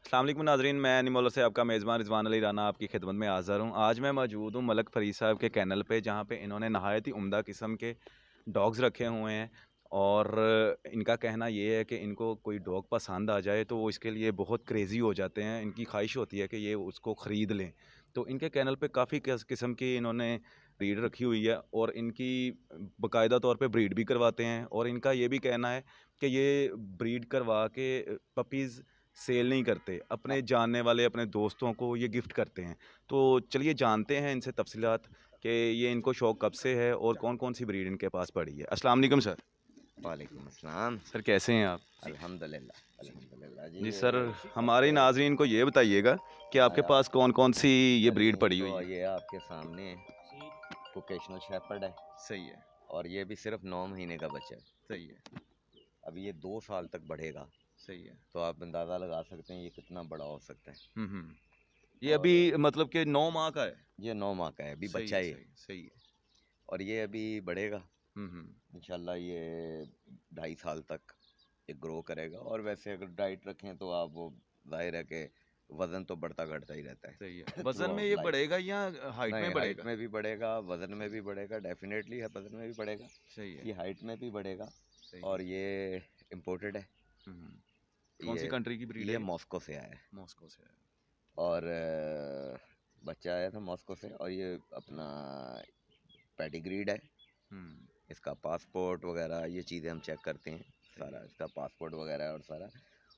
अस्सलाम वालेकुम नाज़रीन, मैं एनिमल से आपका मेज़बान रिज़वान अली राना आपकी खिदमत में हाज़िर हूँ। आज मैं मौजूद हूँ मलक फ़रीद साहब के कennel पे, जहाँ पे इन्होंने नहायत ही उम्दा किस्म के डॉग्स रखे हुए हैं। और इनका कहना ये है कि इनको कोई डॉग पसंद आ जाए तो वो इसके लिए बहुत क्रेज़ी हो जाते हैं। इनकी ख़्वाहिश होती है कि ये उसको ख़रीद लें। तो इनके कennel पे काफ़ी किस्म की इन्होंने ब्रीड रखी हुई है और इनकी बाकायदा तौर पे ब्रीड भी करवाते हैं। और इनका ये भी कहना है कि ये ब्रीड करवा के पपीज़ सेल नहीं करते, अपने जानने वाले अपने दोस्तों को ये गिफ्ट करते हैं। तो चलिए जानते हैं इनसे तफ़सीलात कि ये इनको शौक़ कब से है और कौन-कौन सी ब्रीड इनके पास पड़ी है। अस्सलाम वालेकुम सर। वालेकुम अस्सलाम। सर कैसे हैं आप? अल्हम्दुलिल्लाह, अल्हम्दुलिल्लाह जी। जी सर, हमारे नाज़रीन को ये बताइएगा कि आपके पास कौन-कौन सी ये ब्रीड अभी पड़ी तो हुई है? ये आपके सामने वोकेशनल शेपर्ड है सही है, और ये भी सिर्फ 9 महीने का बच्चा है। सही है, अभी ये 2 साल तक बढ़ेगा, सही है। तो आप अंदाज़ा लगा सकते हैं ये कितना बड़ा हो सकता है। हुँ। ये अभी और मतलब कि 9 माह का है? ये 9 माह का है, अभी सही बच्चा है, ही है सही है, सही है। और ये अभी बढ़ेगा। हुँ। इंशाल्लाह ये 2.5 साल तक ये ग्रो करेगा और वैसे अगर डाइट रखें तो आप वो ज़ाहिर है कि वज़न तो बढ़ता घटता ही रहता सही है। है थ्रू वज़न में आउट ये लाइफ। बढ़ेगा या हाइट नहीं, में हाइट बढ़ेगा? में भी बढ़ेगा, वज़न में सही भी है, बढ़ेगा, डेफ़िनेटली है वज़न में भी बढ़ेगा, सही है, इसकी हाइट में भी बढ़ेगा सही है। और ये इम्पोर्टेड है। हुँ। ये कौन-सी कंट्री की ब्रीड है ये ये? मॉस्को से आया है मॉस्को से है। और बच्चा आया था मॉस्को से और ये अपना पेडिग्रीड है। हुँ, इसका पासपोर्ट वग़ैरह ये चीज़ें हम चेक करते हैं, सही सारा है। इसका पासपोर्ट वग़ैरह और सारा।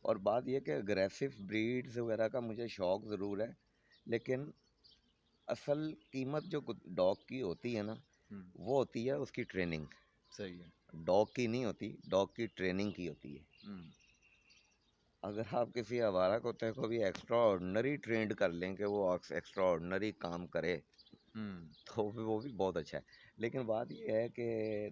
और बात ये कि अग्रेसिव ब्रीड्स वग़ैरह का मुझे शौक ज़रूर है, लेकिन असल कीमत जो डॉग की होती है ना, हुँ, वो होती है उसकी ट्रेनिंग। सही है। डॉग की नहीं होती, डॉग की ट्रेनिंग की होती है। हुँ, अगर आप किसी आवारा कुत्ते को भी एक्स्ट्रा ऑर्डिनरी ट्रेंड कर लें कि वो एक्स्ट्रा ऑर्डिनरी काम करे, हुँ, तो वो भी बहुत अच्छा है। लेकिन बात ये है कि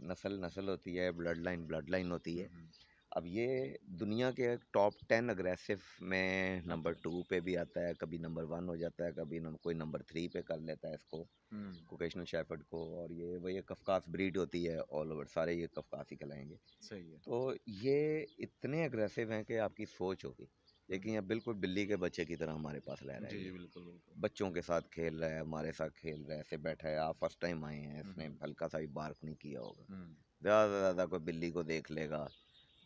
नस्ल नस्ल होती है, ब्लड लाइन होती हुँ, है। हुँ। अब ये दुनिया के टॉप 10 अग्रेसिव में आता नंबर है। 2 पे भी आता है, कभी नंबर 1 हो जाता है, कभी कोई नंबर 3 पे कर लेता है इसको, हुँ, कोकेशनल शेफर्ड को। और ये कफकास ब्रीड होती है, ऑल ओवर सारे ये कफकास ही कहलाएंगे। सही है। तो ये इतने अग्रेसिव हैं कि आपकी सोच होगी। हुँ। लेकिन ये बिल्कुल बिल्ली के बच्चे की तरह हमारे पास रह रहा जी, है जी, ये। बिल्कुल, बिल्कुल। बच्चों के साथ खेल रहा है, हमारे साथ खेल रहा है, ऐसे बैठा है। आप फर्स्ट टाइम आए हैं, हुँ, इसने हुँ, हल्का सा भी बार्क नहीं किया होगा। हुँ, ज़्यादा से ज़्यादा कोई बिल्ली को देख लेगा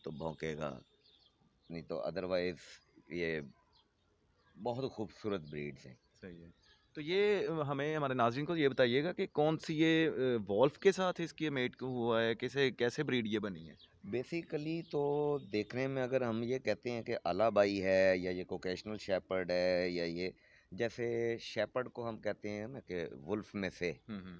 तो भौंकेगा, नहीं तो अदरवाइज़ ये बहुत खूबसूरत ब्रीड्स हैं। सही है। तो ये हमें हमारे नाज़रीन को ये बताइएगा कि कौन-सी ये वोल्फ के साथ इसकी मेट को हुआ है? कैसे कैसे ब्रीड ये बनी है? बेसिकली तो देखने में अगर हम ये कहते हैं कि अलाबाई है या ये कोकेशनल शेपर्ड है या ये, जैसे शेपर्ड को हम कहते हैं ना कि वुल्फ में से हुँ, हुँ,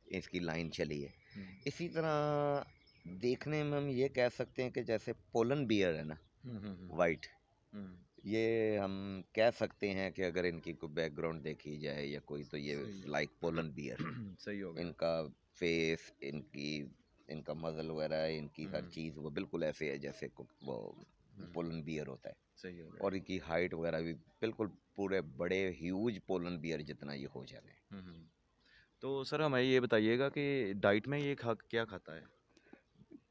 इसकी लाइन चली है, हुँ, इसी तरह देखने में हम ये कह सकते हैं कि जैसे पोलन बियर है ना, हुँ, हुँ, हुँ, वाइट, हुँ, ये हम कह सकते हैं कि अगर इनकी कोई बैकग्राउंड देखी जाए या कोई, तो ये सही है। Like pollen bear. सही हो गया। इनका फेस, इनका मज़ल वगैरह, इनकी हर हुँ, चीज़ वो बिल्कुल ऐसे है जैसे वो हुँ, पोलन बियर होता है। सही हो गया। और इनकी हाइट वगैरह भी बिल्कुल पूरे बड़े ह्यूज पोलन बियर जितना ये हो जाते हैं। हुँ, हुँ। तो सर हमें ये बताइएगा कि डाइट में ये खा क्या खाता है?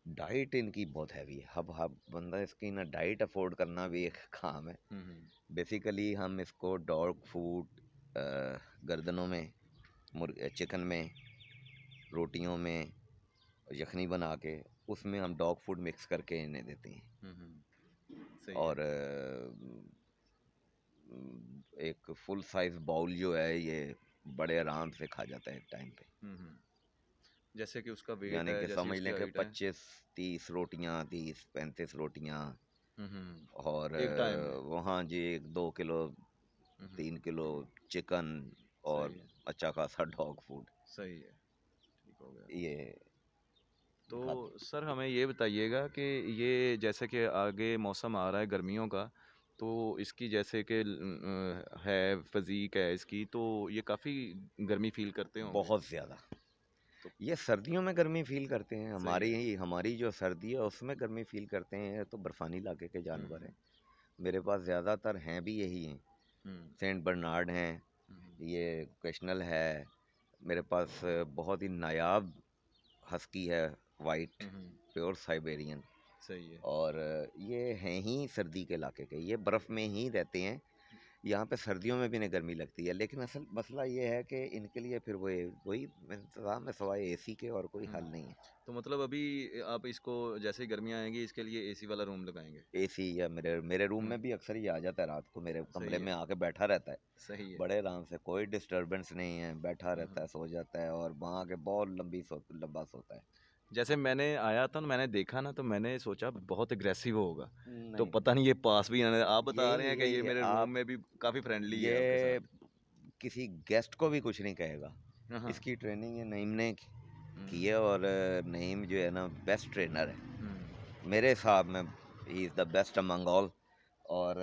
डाइट इनकी बहुत हैवी है। अब बंदा इसकी ना डाइट अफोर्ड करना भी एक काम है। हुँ, हुँ, बेसिकली हम इसको डॉग फूड, गर्दनों में, चिकन में, रोटियों में, यखनी बना के उसमें हम डॉग फूड मिक्स करके इन्हें देते हैं। हुँ, हुँ, सही है। और एक फुल साइज़ बाउल जो है ये बड़े आराम से खा जाता है एक टाइम पे। हुँ, हुँ। जैसे कि उसका वेट यानी है, कि जैसी समझ उसकी लें कि हाइट है। 25-30 रोटियां, 30-35 रोटियां। हुँ, हुँ। और एक टाइम में। वहाँ जी 2 किलो हुँ, हुँ, 3 किलो चिकन सही और है, अच्छा खासा डॉग फूड सही है, ठीक हो गया। ये तो खाते हैं। सर हमें ये बताइएगा कि ये जैसे कि आगे मौसम आ रहा है गर्मियों का, तो इसकी जैसे कि है फ़िज़ीक है इसकी, तो ये काफ़ी गर्मी फ़ील करते होंगे। बहुत ज़्यादा। तो ये सर्दियों में गर्मी फील करते हैं, सही है। हमारी जो सर्दी है उसमें गर्मी फील करते हैं। ये तो बर्फानी इलाके के हुँ, जानवर हुँ, हैं। मेरे पास ज़्यादातर हैं भी यही हैं। हुँ, सेंट बर्नार्ड हैं, हुँ, हुँ, ये ओकेशनल है। मेरे पास बहुत ही नायाब हस्की है, वाइट, हुँ, हुँ, प्योर साइबेरियन। सही है। और ये हैं ही सर्दी के इलाके के, ये बर्फ़ में ही रहते हैं। यहाँ पे सर्दियों में भी इन्हें गर्मी लगती है, लेकिन असल मसला ये है कि इनके लिए फिर वही इंतज़ाम है सवाए एसी के, और कोई हल नहीं है। तो मतलब अभी आप इसको जैसे ही गर्मियाँ आएँगी इसके लिए एसी वाला रूम लगाएँगे? एसी या मेरे मेरे रूम हुँ, में भी अक्सर ये आ जाता है, रात को मेरे सही कमरे है, में आके बैठा रहता है, सही है। बड़े आराम से, कोई डिस्टर्बेंस नहीं है, बैठा हुँ, रहता हुँ। है, सो जाता है, और वहाँ के बहुत लंबा सोता है। जैसे मैंने आया था, मैंने देखा ना तो मैंने सोचा बहुत एग्रेसिव होगा, तो नहीं, पता नहीं ये पास भी आने आप बता रहे यही हैं कि ये यही मेरे रूम आप में भी काफ़ी फ्रेंडली है आपके ये साथ। किसी गेस्ट को भी कुछ नहीं कहेगा। हाँ, हाँ। इसकी ट्रेनिंग ये नईम ने हुँ, की है, और नईम जो है ना बेस्ट ट्रेनर है हुँ, मेरे हिसाब में। He is the best among all. और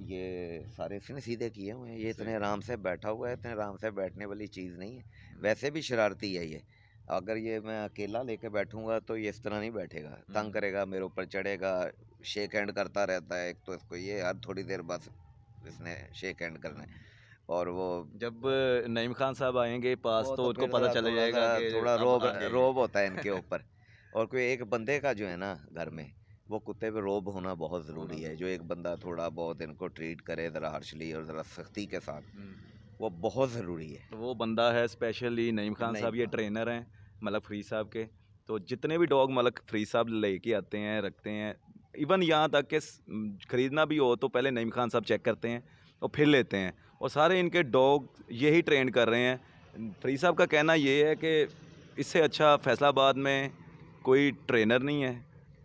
ये सारे इसने सीधे किए हुए हैं, ये सही इतने है। आराम से बैठा हुआ है, इतने आराम से बैठने वाली चीज़ नहीं है। हुँ, वैसे भी शरारती है ये। अगर ये मैं अकेला लेके बैठूंगा तो ये इस तरह नहीं बैठेगा, तंग हुँ। करेगा, मेरे ऊपर चढ़ेगा, शेक हैंड करता रहता है। एक तो इसको ये हर थोड़ी देर बाद इसने शेक हैंड करना है, और वो जब नईम खान साहब आएँगे पास वो तो तो उनको फिर पता ज़रा चल थोड़ा-सा जाएगा कि थोड़ा अब रोब आ गए ये। रोब होता है इनके ऊपर। और कोई एक बंदे का जो है ना घर में, वो कुत्ते पे रोब होना बहुत होना ज़रूरी है। जो ज़रूरी एक बंदा थोड़ा बहुत इनको ट्रीट करे ज़रा हार्शली और ज़रा सख्ती के साथ, हुँ। वो बहुत ज़रूरी है। तो वो बंदा है स्पेशली नईम खान नहीं साहब, ये हाँ, ट्रेनर हैं मलक फ़रीद साहब के। तो जितने भी डॉग मलक फ़रीद साहब लेके आते हैं, रखते हैं, इवन यहाँ तक कि ख़रीदना भी हो तो पहले नईम खान साहब चेक करते हैं और फिर लेते हैं। और सारे इनके डॉग यही ट्रेन कर रहे हैं। फ़रीद साहब का कहना ये है कि इससे अच्छा फ़ैसलाबाद में कोई ट्रेनर नहीं है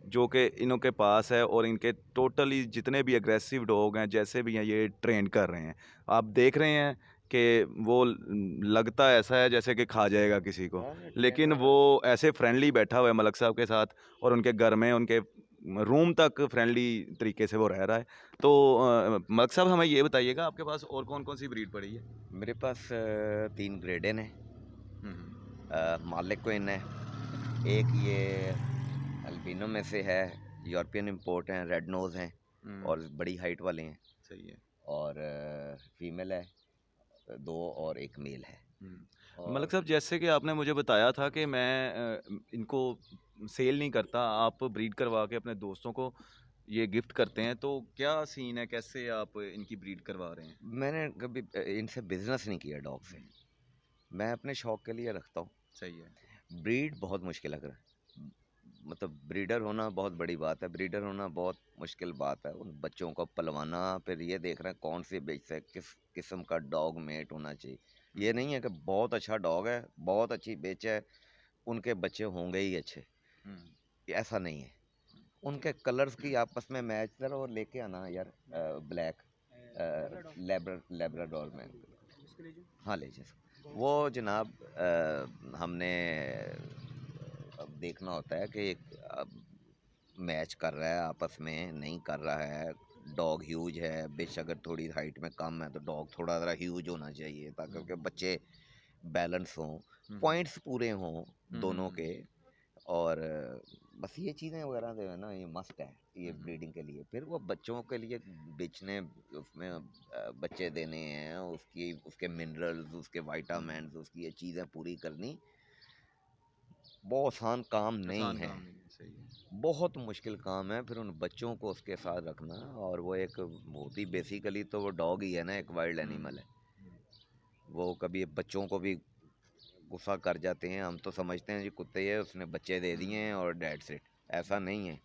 जो कि इन्हों के पास है, और इनके टोटली जितने भी एग्रेसिव डॉग हैं जैसे भी हैं ये ट्रेन कर रहे हैं। आप देख रहे हैं कि वो लगता ऐसा है जैसे कि खा जाएगा किसी को, हाँ, लेकिन ट्रेनर वो ऐसे फ्रेंडली बैठा हुआ है मलक साहब के साथ, और उनके घर में उनके रूम तक फ्रेंडली तरीके से वो रह रहा है। तो मलक साहब हमें ये बताइएगा आपके पास और कौन-कौन सी ब्रीड पड़ी है? मेरे पास 3 ग्रेडन हैं, हुँ, हुँ। मालिक क्वीन है, एक ये अल्बिनो में से है, यूरोपियन इम्पोर्ट हैं, रेड नोज़ हैं, हुँ, और बड़ी हाइट वाले हैं, सही है। और फीमेल है 2, और एक मेल है। हुँ। मलिक और साहब जैसे कि आपने मुझे बताया था कि मैं इनको सेल नहीं करता, आप ब्रीड करवा के अपने दोस्तों को ये गिफ्ट करते हैं, तो क्या सीन है? कैसे आप इनकी ब्रीड करवा रहे हैं? मैंने कभी इनसे बिजनेस नहीं किया डॉग से। हुँ, मैं अपने शौक के लिए रखता हूँ। सही है। ब्रीड बहुत मुश्किल है, मतलब ब्रीडर होना बहुत बड़ी बात है, ब्रीडर होना बहुत मुश्किल बात है। उन बच्चों को पलवाना, फिर ये देख रहे हैं कौन सी ब्रीड से किस किस्म का डॉग मेट होना चाहिए। हुँ, ये नहीं है कि बहुत अच्छा डॉग है, बहुत अच्छी बेच है, उनके बच्चे होंगे ही अच्छे, हुँ, ऐसा नहीं है। उनके कलर्स की आपस में मैच करो और लेके आना यार। ब्लैक लेब्राडोर में, हाँ ले जाए वो जनाब। हमने अब देखना होता है कि एक मैच कर रहा है आपस में, नहीं कर रहा है। डॉग ह्यूज है, बिच अगर थोड़ी हाइट में कम है तो डॉग थोड़ा ज़रा ह्यूज होना चाहिए, ताकि हुँ, उनके बच्चे बैलेंस हों, हुँ, हुँ, पॉइंट्स पूरे हों हुँ, हुँ, दोनों हुँ, के। और बस ये चीज़ें वगैरह जो है ना, ये मस्ट है ये हुँ, हुँ, ब्रीडिंग के लिए। फिर वो बच्चों के लिए बेचने, उसमें बच्चे देने हैं, उसकी उसके मिनरल्स, उसके हुँ। वाइटामिन्स, उसकी ये चीज़ें पूरी करनी बहुत आसान काम नहीं आसान है, काम नहीं है, सही है। बहुत मुश्किल काम है। फिर उन बच्चों को उसके साथ रखना, और वो एक बहुत ही बेसिकली तो वो डॉग ही है ना, एक वाइल्ड हुँ, एनिमल है। हुँ। वो कभी बच्चों को भी गुस्सा कर जाते हैं। हम तो समझते हैं जी कुत्ते है, उसने बच्चे दे दिए हैं हुँ। और डेट्स इट। ऐसा नहीं है।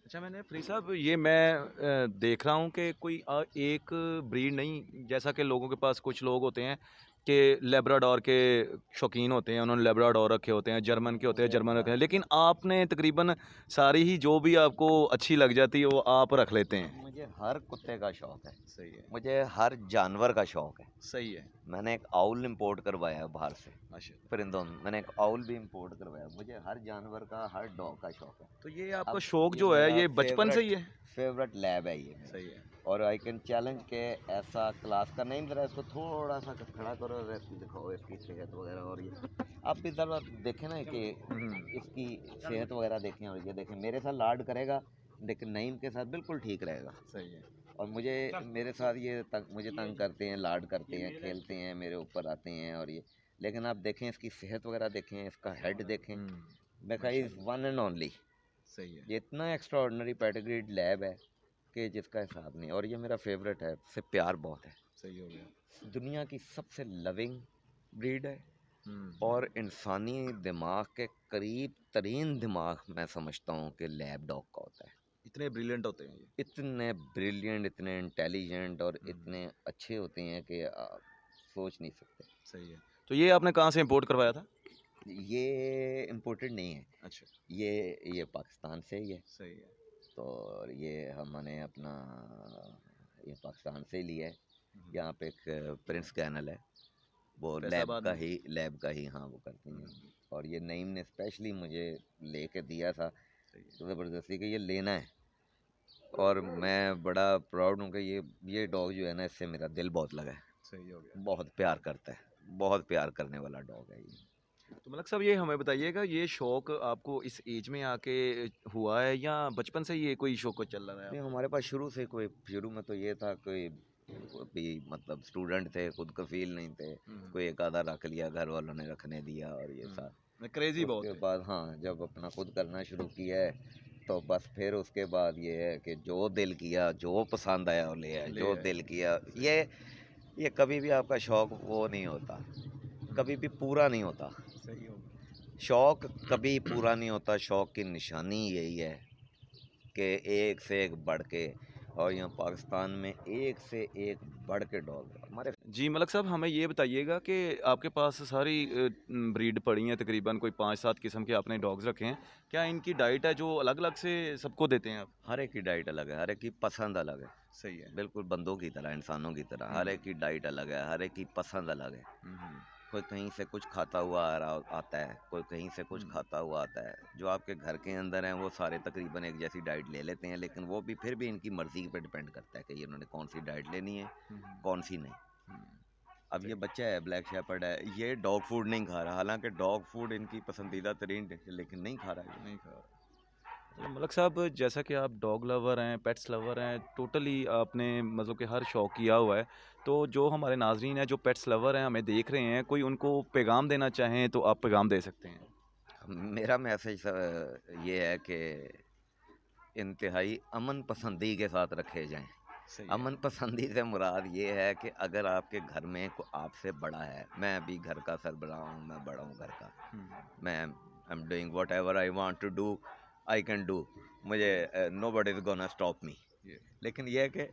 अच्छा, मैंने फ़रीद साहब ये मैं देख रहा हूँ कि कोई एक ब्रीड नहीं, जैसा कि लोगों के पास कुछ लोग होते हैं कि लेब्राडोर के शौकीन होते हैं, उन्होंने लेब्राडोर रखे होते हैं, जर्मन के होते हैं, मुझे जर्मन रखे हैं, हाँ, लेकिन आपने तकरीबन सारी ही जो भी आपको अच्छी लग जाती है वो आप रख लेते हैं। मुझे हर कुत्ते का शौक है, सही है, मुझे हर जानवर का शौक है। सही है। मैंने एक आउल इंपोर्ट करवाया है बाहर से, माशाल्लाह। परिंदों में मैंने एक आउल भी इंपोर्ट करवाया। मुझे हर जानवर का, हर डॉग का शौक है। तो ये आपका अब शौक ये जो है मेरा ये बचपन से ही फेवरेट है? फेवरेट लैब है ये मेरा। सही है। और आई कैन चैलेंज के ऐसा क्लास का नहीं, ज़रा इसको थोड़ा सा खड़ा करो और इसकी दिखाओ इसकी सेहत वगैरह। और ये आप भी ज़रा देखें ना कि हुँ, इसकी सेहत वगैरह देखें, और ये देखें मेरे साथ लाड करेगा, लेकिन नईम के साथ बिल्कुल ठीक रहेगा। सही है। और मेरे साथ ये मुझे तंग करते हैं, लाड करते हैं, खेलते हैं, मेरे ऊपर आते हैं, और ये लेकिन आप देखें इसकी सेहत वगैरह देखें, इसका हेड देखें। हुँ, मैं कहा इज़ माशाल्लाह, वन एंड ओनली। सही है। ये इतना एक्स्ट्राऑर्डिनरी पेडिग्रीड लैब है, कि जिसका हिसाब नहीं। और ये मेरा फेवरेट है, इससे प्यार बहुत है। सही हो गया। दुनिया की सबसे लविंग ब्रीड है हम्म। और इंसानी दिमाग के करीब तरीन दिमाग मैं समझता हूँ कि लैब डॉग का होता है। इतने ब्रिलियंट होते हैं ये। इतने ब्रिलियंट, इतने इंटेलिजेंट और हम्म। इतने अच्छे होते हैं कि आप सोच नहीं सकते। सही है। तो ये आपने कहाँ से इंपोर्ट करवाया था? ये इम्पोर्टेड नहीं है, अच्छा। ये पाकिस्तान से ही है। सही है। तो ये हमने अपना ये पाकिस्तान से ही लिया है। यहाँ पे एक प्रिंस कैनल है, वो फैसलाबाद में। लैब का ही हाँ वो करती हैं। हम्म। और ये नईम ने स्पेशली मुझे लेके दिया था सही है। तो ज़बरदस्ती कि ये लेना है। और मैं बड़ा प्राउड हूँ कि ये डॉग जो है ना, इससे मेरा दिल बहुत लगा है। सही हो गया। बहुत प्यार करता है, बहुत प्यार करने वाला डॉग है ये। तो मलक साहब ये हमें बताइएगा, ये शौक आपको इस एज में आके हुआ है या बचपन से ये कोई शौक चल रहा है नहीं, आपका? हमारे पास शुरू में तो ये था, कोई भी मतलब स्टूडेंट थे, खुद कफील नहीं थे, कोई एक आधा रख लिया, घर वालों ने रखने दिया और ये सब। क्रेजी बहुत उसके है। बाद हाँ, जब अपना खुद करना शुरू किया है तो बस फिर उसके बाद ये है कि जो दिल किया, जो पसंद आया वो ले आए, ले जो आए। दिल किया। ये कभी भी आपका शौक वो नहीं होता, कभी भी पूरा नहीं होता। सही हो गया। शौक कभी पूरा नहीं होता। शौक की निशानी यही है कि एक से एक बढ़ के, और यहाँ पाकिस्तान में एक से एक बढ़ के डॉग हमारे। जी मलक साहब, हमें ये बताइएगा कि आपके पास सारी ब्रीड पड़ी हैं, तकरीबन कोई 5-7 किस्म के आपने डॉग्स रखे हैं। क्या इनकी डाइट है जो अलग अलग से सबको देते हैं आप? हर एक की डाइट अलग है, हर एक की पसंद अलग है। सही है। बिल्कुल बंदों की तरह, इंसानों की तरह, हर एक की डाइट अलग है, हर एक की पसंद अलग है। कोई कहीं से कुछ खाता हुआ आता है, कोई कहीं से कुछ खाता हुआ आता है। जो आपके घर के अंदर हैं वो सारे तकरीबन एक जैसी डाइट ले लेते हैं, लेकिन वो भी फिर भी इनकी मर्ज़ी पे डिपेंड करता है कि ये इन्होंने कौन सी डाइट लेनी है, कौन सी नहीं। अब ये बच्चा है, ब्लैक शेपर्ड है, ये डॉग फूड नहीं खा रहा, हालांकि डॉग फूड इनकी पसंदीदा तरीन डिश है, लेकिन नहीं खा रहा है। नहीं खा रहा। तो मलक साहब, जैसा कि आप डॉग लवर हैं, पेट्स लवर हैं, टोटली आपने मतलब कि हर शौक किया हुआ है, तो जो हमारे नाजरीन हैं जो पेट्स लवर हैं हमें देख रहे हैं, कोई उनको पैगाम देना चाहें तो आप पैगाम दे सकते हैं। मेरा मैसेज ये है कि इंतहाई अमन पसंदी के साथ रखे जाएं। सही है। अमन पसंदी से मुराद ये है कि अगर आपके घर में कोई आपसे बड़ा है, मैं अभी घर का सरबराह हूँ, मैं बड़ा हूँ घर का, मैं I am doing whatever I want to do, I can do, मुझे nobody is gonna stop me. लेकिन यह है कि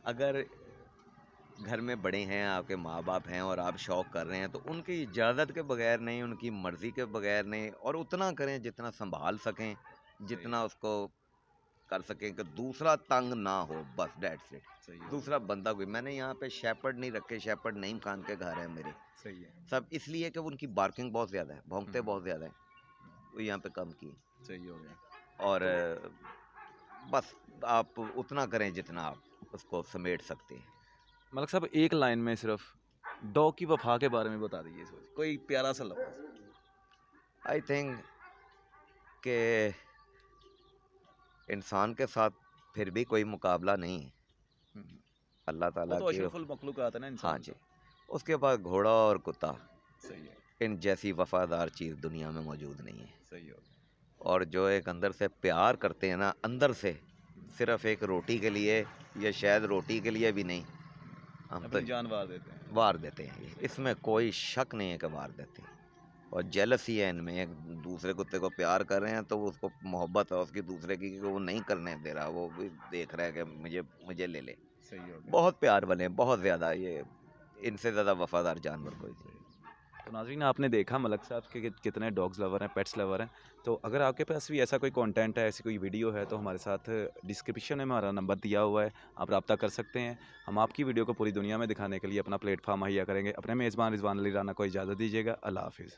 अगर घर में बड़े हैं, आपके माँ बाप हैं और आप शौक़ कर रहे हैं, तो उनकी इजाज़त के बगैर नहीं, उनकी मर्ज़ी के बगैर नहीं, और उतना करें जितना संभाल सकें, जितना उसको कर सकें कि दूसरा तंग ना हो, बस दैट्स इट। दूसरा बंदा कोई, मैंने यहाँ पे शेपर्ड नहीं रखे, शेपर्ड नईम खान के घर है मेरे। सही है। सब इसलिए कि उनकी बार्किंग बहुत ज़्यादा है, भौंकते बहुत ज़्यादा है, वो यहाँ पे कम की। सही हो गया। और बस आप उतना करें जितना आप उसको समेट सकते हैं। मलक साहब, एक लाइन में सिर्फ डॉग की वफा के बारे में बता दीजिए, कोई प्यारा सा लफ्ज़। आई थिंक कि इंसान के साथ फिर भी कोई मुकाबला नहीं है। अल्लाह ताला तो की अशरफुल मखलूक़ात है ना इंसान। हाँ जी। उसके बाद घोड़ा और कुत्ता, सही है। इन जैसी वफादार चीज़ दुनिया में मौजूद नहीं है। सही हो। और जो एक अंदर से प्यार करते हैं ना, अंदर से, सिर्फ एक रोटी के लिए, या शायद रोटी के लिए भी नहीं, हम तो जान वार देते हैं। वार देते हैं। ये इसमें कोई शक नहीं है कि वार देते हैं। और जेलसी है इनमें, एक दूसरे कुत्ते को प्यार कर रहे हैं तो उसको मोहब्बत है उसकी दूसरे की, कि वो नहीं करने दे रहा, वो भी देख रहा है कि मुझे ले ले। सही हो गया। बहुत प्यार वाले हैं, बहुत ज़्यादा। ये इनसे ज़्यादा वफादार जानवर कोई नहीं। तो नाज़रीन, आपने देखा मलक साहब के कितने डॉग्स लवर हैं, पेट्स लवर हैं। तो अगर आपके पास भी ऐसा कोई कंटेंट है, ऐसी कोई वीडियो है, तो हमारे साथ डिस्क्रिप्शन में हमारा नंबर दिया हुआ है, आप रब्ता कर सकते हैं। हम आपकी वीडियो को पूरी दुनिया में दिखाने के लिए अपना प्लेटफॉर्म मुहैया करेंगे। अपने मेज़बान रिजवान अली राना को इजाज़त दीजिएगा। अल्लाह हाफ़िज़।